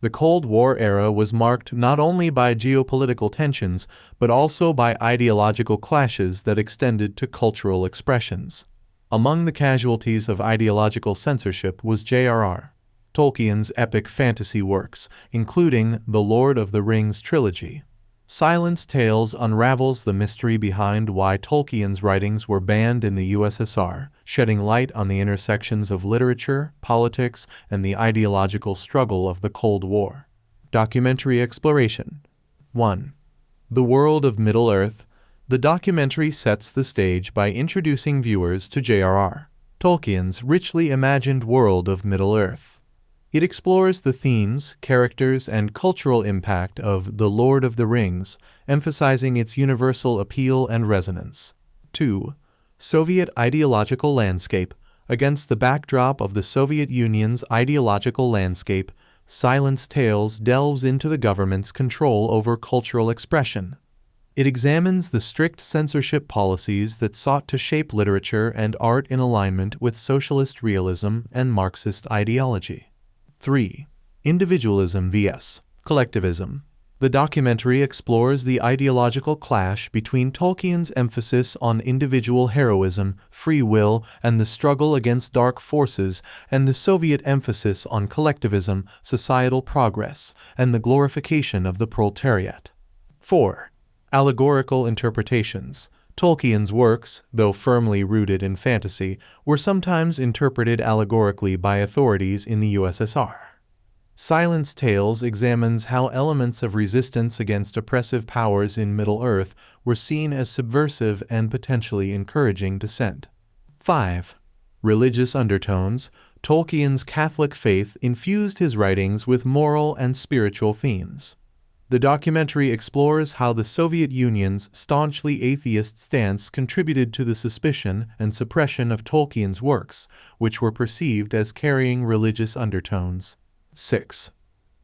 The Cold War era was marked not only by geopolitical tensions, but also by ideological clashes that extended to cultural expressions. Among the casualties of ideological censorship was J.R.R. Tolkien's epic fantasy works, including the Lord of the Rings trilogy. Silence Tales unravels the mystery behind why Tolkien's writings were banned in the USSR, shedding light on the intersections of literature, politics, and the ideological struggle of the Cold War. Documentary exploration. 1. The World of Middle-earth. The documentary sets the stage by introducing viewers to J.R.R. Tolkien's richly imagined world of Middle-earth. It explores the themes, characters, and cultural impact of The Lord of the Rings, emphasizing its universal appeal and resonance. 2. Soviet ideological landscape. Against the backdrop of the Soviet Union's ideological landscape, Silence Tales delves into the government's control over cultural expression. It examines the strict censorship policies that sought to shape literature and art in alignment with socialist realism and Marxist ideology. 3. Individualism vs. collectivism. The documentary explores the ideological clash between Tolkien's emphasis on individual heroism, free will, and the struggle against dark forces, and the Soviet emphasis on collectivism, societal progress, and the glorification of the proletariat. 4. Allegorical interpretations. Tolkien's works, though firmly rooted in fantasy, were sometimes interpreted allegorically by authorities in the USSR. Silence Tales examines how elements of resistance against oppressive powers in Middle-earth were seen as subversive and potentially encouraging dissent. 5. Religious undertones. Tolkien's Catholic faith infused his writings with moral and spiritual themes. The documentary explores how the Soviet Union's staunchly atheist stance contributed to the suspicion and suppression of Tolkien's works, which were perceived as carrying religious undertones. 6.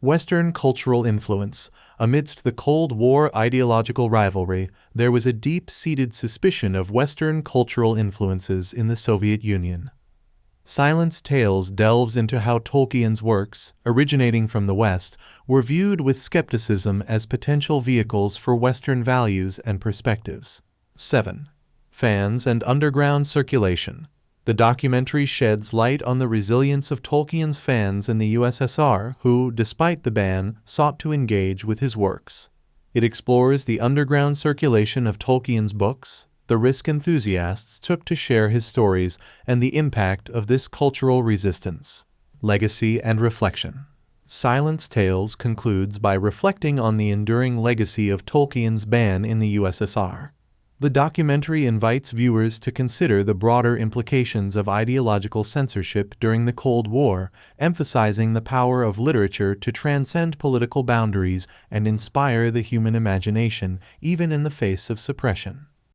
Western cultural influence. Amidst the Cold War ideological rivalry, there was a deep-seated suspicion of Western cultural influences in the Soviet Union. Silence Tales delves into how Tolkien's works, originating from the West, were viewed with skepticism as potential vehicles for Western values and perspectives. 7. Fans and underground circulation. The documentary sheds light on the resilience of Tolkien's fans in the USSR who, despite the ban, sought to engage with his works. It explores the underground circulation of Tolkien's books, the risk enthusiasts took to share his stories, and the impact of this cultural resistance. Legacy and reflection. Silence Tales concludes by reflecting on the enduring legacy of Tolkien's ban in the USSR. The documentary invites viewers to consider the broader implications of ideological censorship during the Cold War, emphasizing the power of literature to transcend political boundaries and inspire the human imagination, even in the face of suppression.